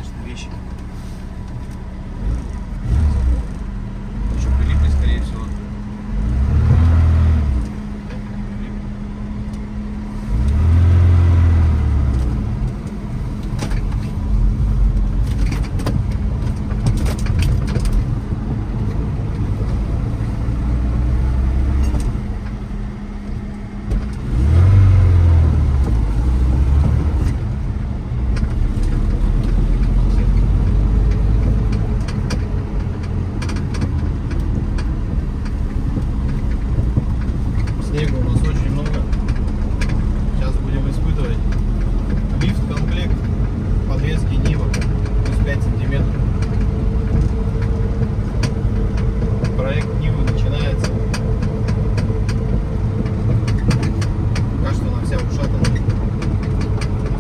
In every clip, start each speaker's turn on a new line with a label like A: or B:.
A: конечно, вещи. Еще прилипли, скорее всего. Снега у нас очень много. Сейчас будем испытывать лифт-комплект подвески Нива плюс 5 сантиметров. Проект Нивы начинается. Пока что она вся ушатана.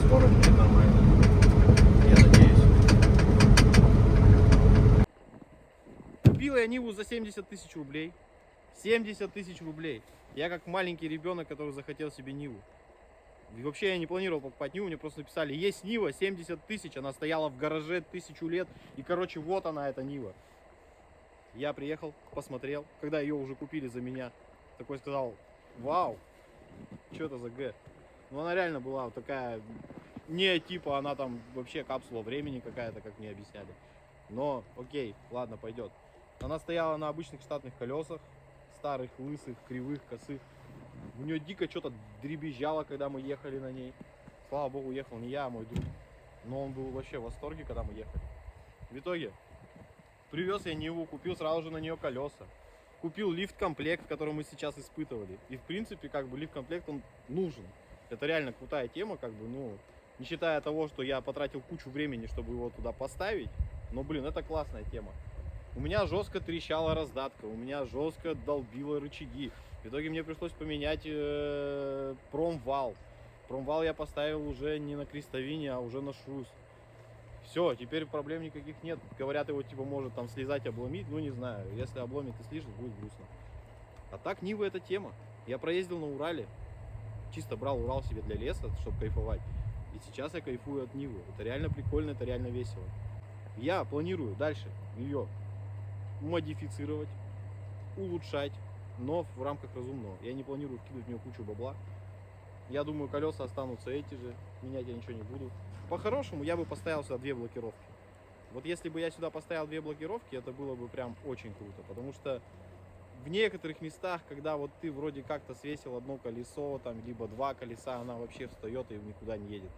A: Скоро будет нормально. Я надеюсь. Купил я Ниву за 70 тысяч рублей. 70 тысяч рублей. Я как маленький ребенок, который захотел себе Ниву. И вообще я не планировал покупать Ниву, мне просто написали, есть Нива, 70 тысяч, она стояла в гараже 1000 лет, и короче вот она, эта Нива. Я приехал, посмотрел, когда ее уже купили за меня, такой сказал, вау, что это за Г? Ну она реально была вот такая, не типа она там вообще капсула времени какая-то, как мне объясняли. Но окей, ладно, пойдет. Она стояла на обычных штатных колесах, старых, лысых, кривых, косых. У нее дико что-то дребезжало, когда мы ехали на ней. Слава богу, ехал не я, а мой друг. Но он был вообще в восторге, когда мы ехали. В итоге привез я Ниву, купил сразу же на нее колеса. Купил лифт-комплект, в котором мы сейчас испытывали. И в принципе, как бы лифт-комплект он нужен. Это реально крутая тема, как бы, ну, не считая того, что я потратил кучу времени, чтобы его туда поставить. Но, блин, это классная тема. У меня жестко трещала раздатка, у меня жестко долбило рычаги. В итоге мне пришлось поменять промвал. Промвал я поставил уже не на крестовине, а уже на шрус. Все, теперь проблем никаких нет. Говорят, его типа может там слезать, обломить. Ну не знаю, если обломит и слижет, будет грустно. А так Нива это тема. Я проездил на Урале. Чисто брал Урал себе для леса, чтобы кайфовать. И сейчас я кайфую от Нивы. Это реально прикольно, это реально весело. Я планирую дальше ее модифицировать, улучшать, но в рамках разумного. Я не планирую вкидывать в нее кучу бабла. Я думаю, колеса останутся эти же, менять я ничего не буду. По-хорошему, я бы поставил сюда 2 блокировки. Вот если бы я сюда поставил 2 блокировки, это было бы прям очень круто, потому что в некоторых местах, когда вот ты вроде как-то свесил одно колесо, там, либо 2 колеса, она вообще встает и никуда не едет.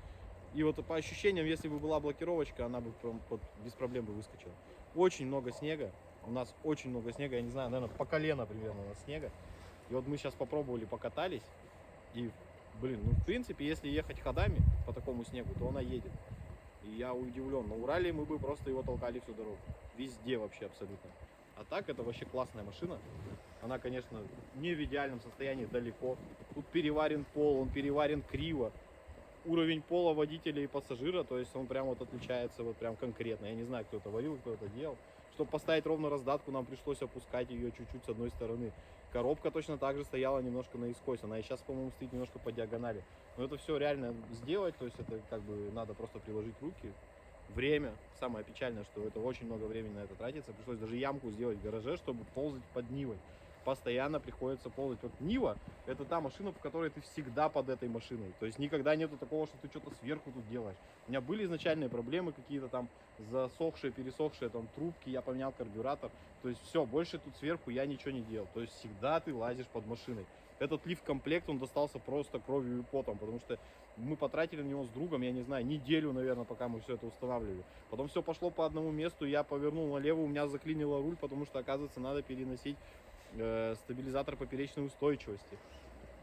A: И вот по ощущениям, если бы была блокировочка, она бы прям без проблем бы выскочила. Очень много снега. У нас очень много снега, я не знаю, наверное, по колено примерно у нас снега. И вот мы сейчас попробовали, покатались. И, блин, ну в принципе, если ехать ходами по такому снегу, то она едет. И я удивлен. На Урале мы бы просто его толкали всю дорогу. Везде вообще абсолютно. А так это вообще классная машина. Она, конечно, не в идеальном состоянии далеко. Тут переварен пол, он переварен криво. Уровень пола водителя и пассажира, то есть он прям вот отличается вот прям конкретно. Я не знаю, кто это варил, кто это делал. Чтобы поставить ровно раздатку, нам пришлось опускать ее чуть-чуть с одной стороны. Коробка точно так же стояла немножко наискось. Она и сейчас, по-моему, стоит немножко по диагонали. Но это все реально сделать, то есть это как бы надо просто приложить руки. Время. Самое печальное, что это очень много времени на это тратится. Пришлось даже ямку сделать в гараже, чтобы ползать под Нивой. Постоянно приходится ползать. Вот Нива — это та машина, в которой ты всегда под этой машиной. То есть никогда нету такого, что ты что-то сверху тут делаешь. У меня были изначальные проблемы, какие-то там засохшие, пересохшие там трубки, я поменял карбюратор. То есть все, больше тут сверху я ничего не делал. То есть всегда ты лазишь под машиной. Этот лифт-комплект, он достался просто кровью и потом, потому что мы потратили на него с другом, я не знаю, неделю, наверное, пока мы все это устанавливали. Потом все пошло по одному месту, я повернул налево, у меня заклинило руль, потому что, оказывается, надо переносить стабилизатор поперечной устойчивости.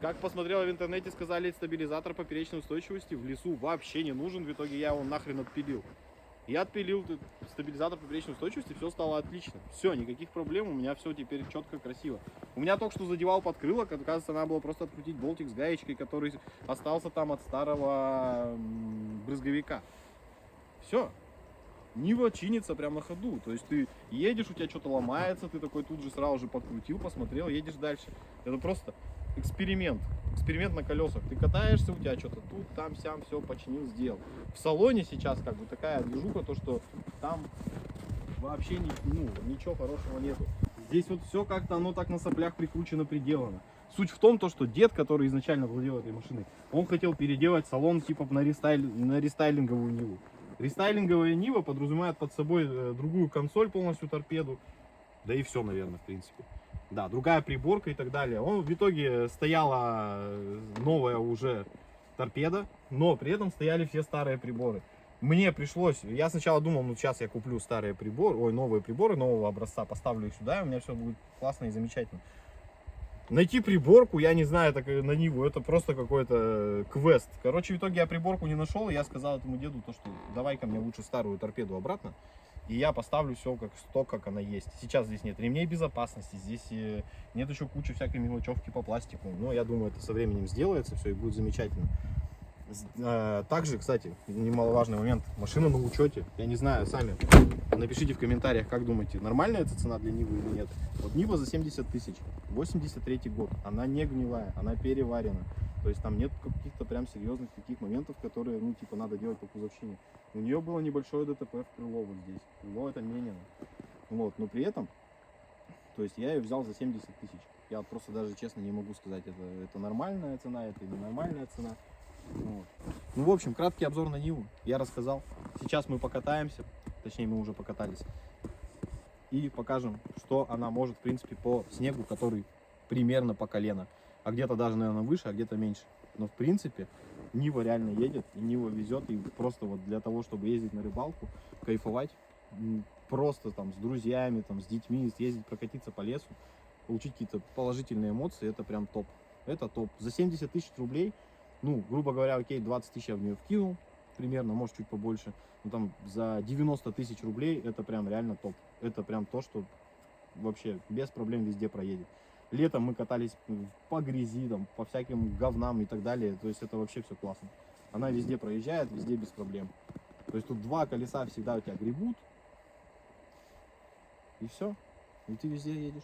A: Как посмотрел в интернете, сказали, стабилизатор поперечной устойчивости в лесу вообще не нужен. В итоге я его нахрен отпилил. Я отпилил стабилизатор поперечной устойчивости, все стало отлично. Все, никаких проблем, у меня все теперь четко, красиво. У меня только что задевал подкрылок, оказывается, надо было просто открутить болтик с гаечкой, который остался там от старого брызговика. Все. Нива чинится прямо на ходу. То есть ты едешь, у тебя что-то ломается, ты такой тут же сразу же подкрутил, посмотрел, едешь дальше. Это просто эксперимент. Эксперимент на колесах. Ты катаешься, у тебя что-то тут, там, сям, все починил, сделал. В салоне сейчас как бы такая движуха, то что там вообще ничего хорошего нету. Здесь вот все как-то оно так на соплях прикручено, приделано. Суть в том, то, что дед, который изначально владел этой машиной, он хотел переделать салон типа на рестайлинговую Ниву. Рестайлинговая Нива подразумевает под собой другую консоль, полностью торпеду. Да и все, наверное, в принципе. Да, другая приборка и так далее. Он в итоге стояла новая уже торпеда, но при этом стояли все старые приборы. Мне пришлось, я сначала думал, ну сейчас я куплю старые приборы, новые приборы нового образца, поставлю их сюда, и у меня все будет классно и замечательно. Найти приборку, я не знаю, так на Ниву, это просто какой-то квест. Короче, в итоге я приборку не нашел, и я сказал этому деду, то, что давай-ка мне лучше старую торпеду обратно, и я поставлю все как она есть. Сейчас здесь нет ремней безопасности, здесь нет еще кучи всякой мелочевки по пластику. Но я думаю, это со временем сделается, все и будет замечательно. Также, кстати, немаловажный момент, машина на учете. Я не знаю, сами напишите в комментариях, как думаете, нормальная эта цена для Нивы или нет. Вот Нива за 70 тысяч, 83 год, она не гнилая, она переварена. То есть там нет каких-то прям серьезных таких моментов, которые, ну, типа, надо делать по кузовщине. У нее было небольшое ДТП в крыло вот здесь. Крыло это Менина. Вот, но при этом, то есть я ее взял за 70 тысяч. Я вот просто даже честно не могу сказать, это нормальная цена, это ненормальная цена. Вот. Ну, в общем, краткий обзор на Ниву я рассказал. Сейчас мы покатаемся, точнее мы уже покатались, и покажем, что она может, в принципе, по снегу, который примерно по колено, а где-то даже, наверное, выше, а где-то меньше. Но, в принципе, Нива реально едет, и Нива везет, и просто вот для того, чтобы ездить на рыбалку, кайфовать, просто там с друзьями, там с детьми, съездить, прокатиться по лесу, получить какие-то положительные эмоции, это прям топ. Это топ. За 70 тысяч рублей, ну, грубо говоря, окей, 20 тысяч я в нее вкинул, примерно, может чуть побольше, но там за 90 тысяч рублей это прям реально топ. Это прям то, что вообще без проблем везде проедет. Летом мы катались по грязи, там, по всяким говнам и так далее, то есть это вообще все классно. Она везде проезжает, везде без проблем. То есть тут два колеса всегда у тебя гребут, и все, и ты везде едешь.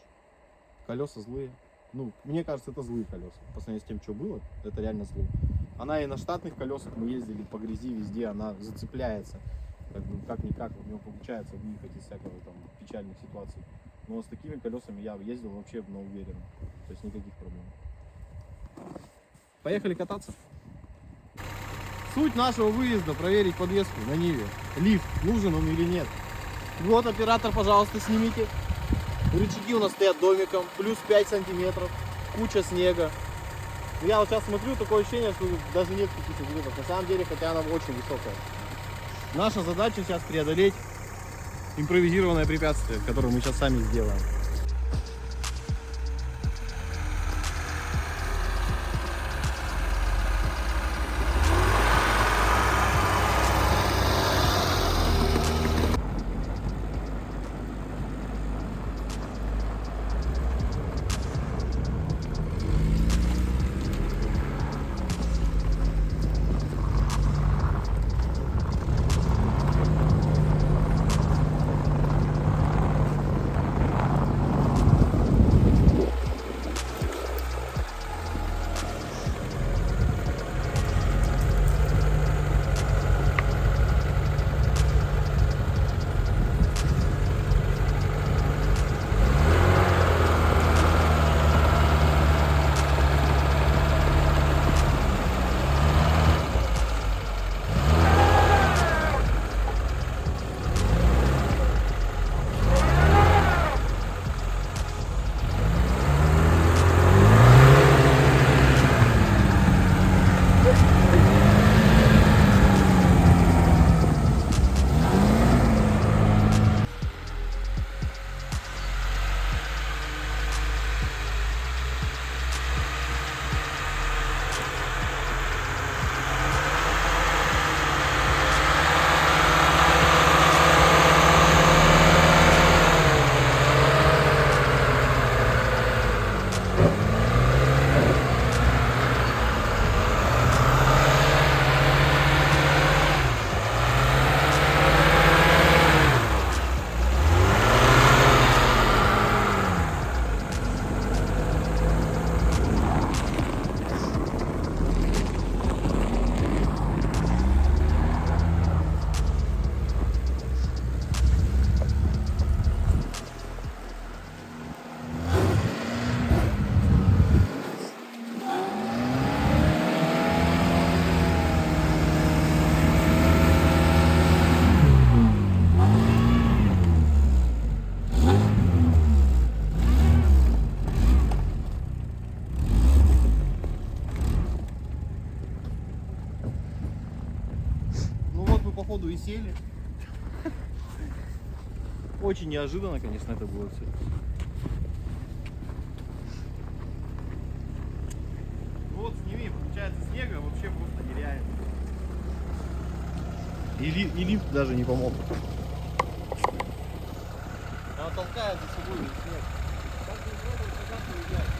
A: Колеса злые. Ну, мне кажется, это злые колеса. По сравнению с тем, что было, это реально зло. Она и на штатных колесах мы ездили по грязи везде, она зацепляется. Как-никак у нее получается выехать из всякого там печальных ситуаций. Но с такими колесами я ездил вообще на уверенно. То есть никаких проблем. Поехали кататься. Суть нашего выезда — проверить подвеску на Ниве. Лифт, нужен он или нет. Вот, оператор, пожалуйста, снимите. Рычаги у нас стоят домиком, плюс 5 сантиметров, куча снега. Я вот сейчас смотрю, такое ощущение, что даже нет каких-то грузов. На самом деле, хотя она очень высокая. Наша задача сейчас преодолеть импровизированное препятствие, которое мы сейчас сами сделаем. присели. Очень неожиданно, конечно, это было все. Вот сними, получается, снега вообще просто нереально. И лифт даже не помог. Она толкает за собой весь снег. Как не пробуешь, как уезжать?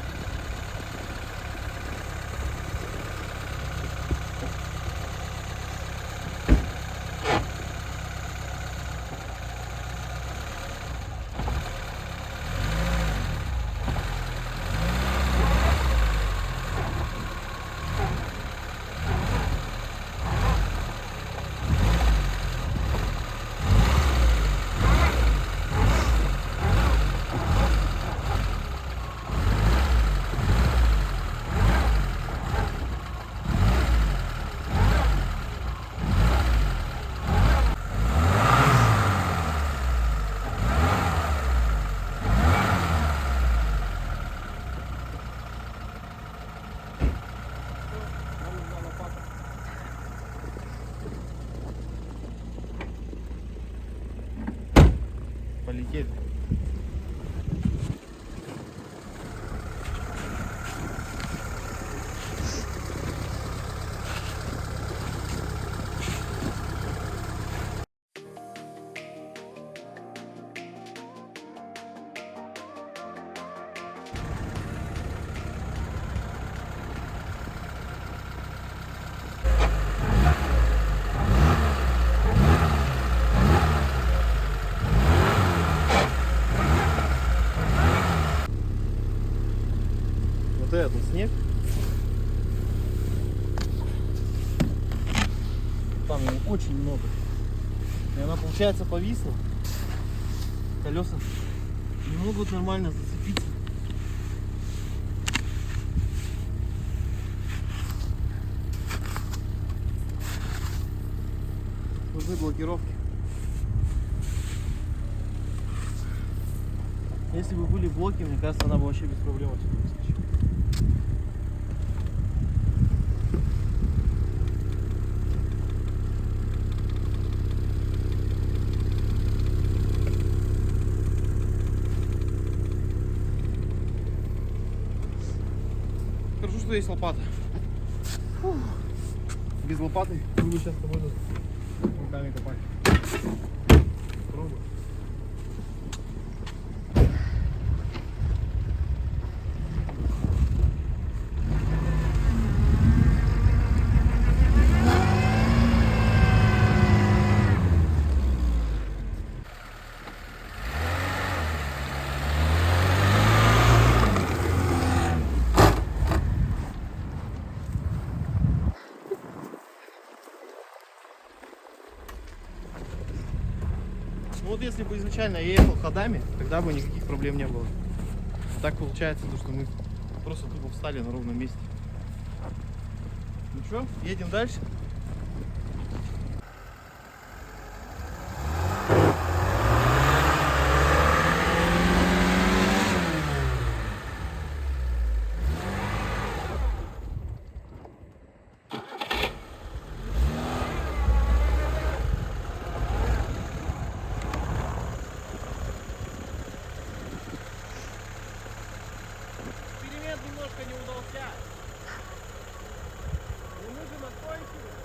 A: Полетели. Вот этот снег. Там его очень много. И она, получается, повисла. Колеса не могут нормально зацепиться. Нужны блокировки. Если бы были блоки, мне кажется, она бы вообще без проблем отсюда выскочила. Хорошо, что есть лопата. Фух. Без лопаты буду сейчас с тобой руками копать. Пробуй. Ну вот если бы изначально я ехал ходами, тогда бы никаких проблем не было. А так получается, то, что мы просто тупо встали на ровном месте. Ну что, едем дальше. Немножко не удался. Но мы же настойчивы.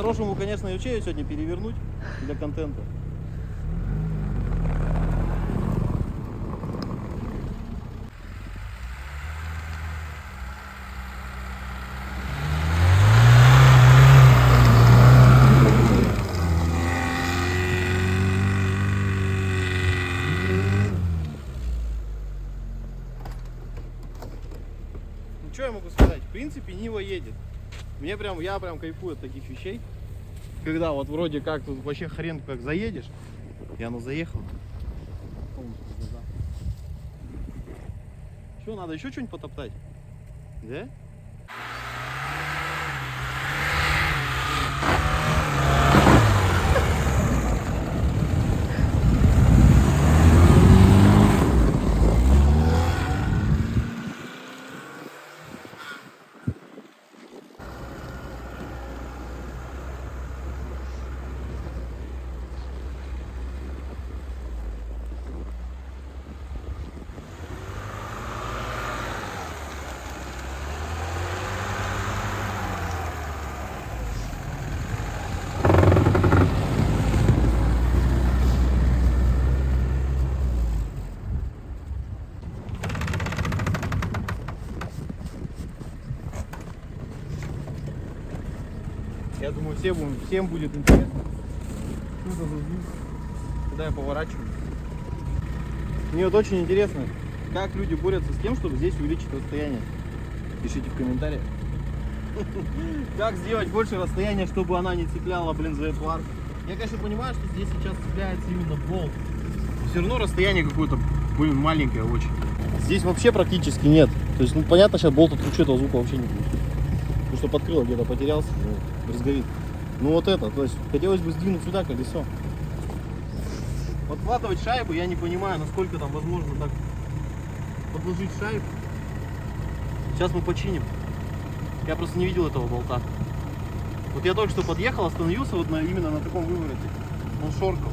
A: По-хорошему, конечно, и вообще сегодня перевернуть для контента. Ну что я могу сказать? В принципе, Нива едет. Я прям кайфую от таких вещей. Когда вот вроде как тут вообще хрен как заедешь, и оно заехало. Что, надо еще что-нибудь потоптать? Да? Я думаю, всем будет интересно, что за звук, когда я поворачиваю. Мне вот очень интересно, как люди борются с тем, чтобы здесь увеличить расстояние. Пишите в комментариях. Как сделать больше расстояния, чтобы она не цепляла, блин, за эту арку. Я, конечно, понимаю, что здесь сейчас цепляется именно болт. Но все равно расстояние какое-то, блин, маленькое очень. Здесь вообще практически нет. То есть, ну, понятно, сейчас болт откручу, этого звука вообще не будет. Потому что под крыло где-то потерялся, ну, брызговик. Ну вот это, то есть, хотелось бы сдвинуть сюда колесо. Подхватывать шайбу, я не понимаю, насколько там возможно так подложить шайбу. Сейчас мы починим. Я просто не видел этого болта. Вот я только что подъехал, остановился вот именно на таком вывороте. Он шоркал.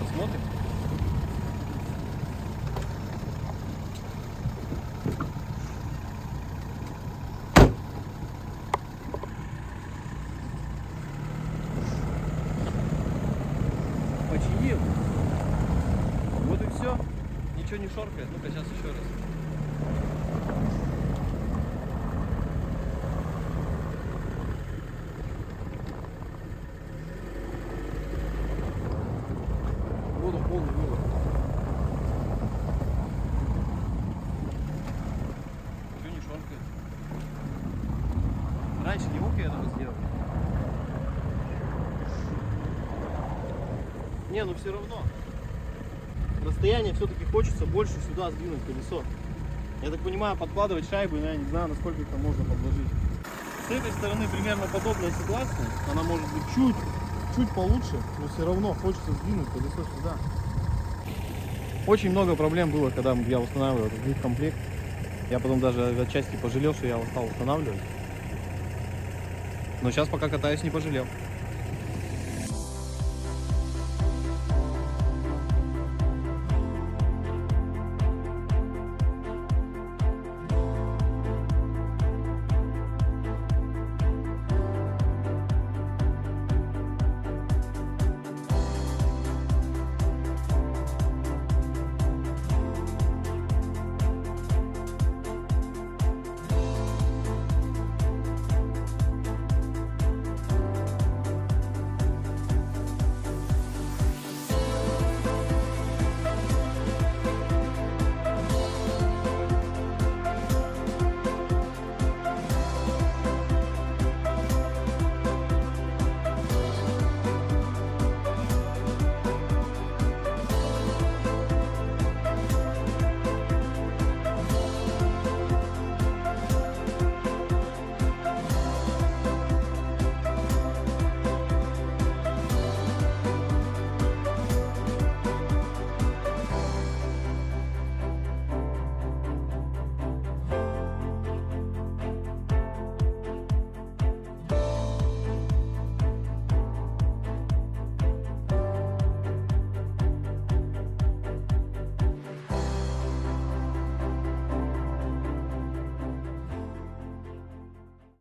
A: Посмотрим. Починил. Вот и все. Ничего не шоркает. Ну-ка, сейчас еще раз. Вот он, полный вывод. Ничего не шоркает. Раньше не мог я этого сделать. Не, ну все равно. Расстояние все-таки хочется больше сюда сдвинуть колесо. Я так понимаю, подкладывать шайбы, но я не знаю, насколько это можно подложить. С этой стороны примерно подобная ситуация. Она может быть чуть получше, но все равно хочется сдвинуть колесо сюда. Очень много проблем было, когда я устанавливал этот комплект. Я потом даже отчасти пожалел, что я его стал устанавливать. Но сейчас пока катаюсь, не пожалел.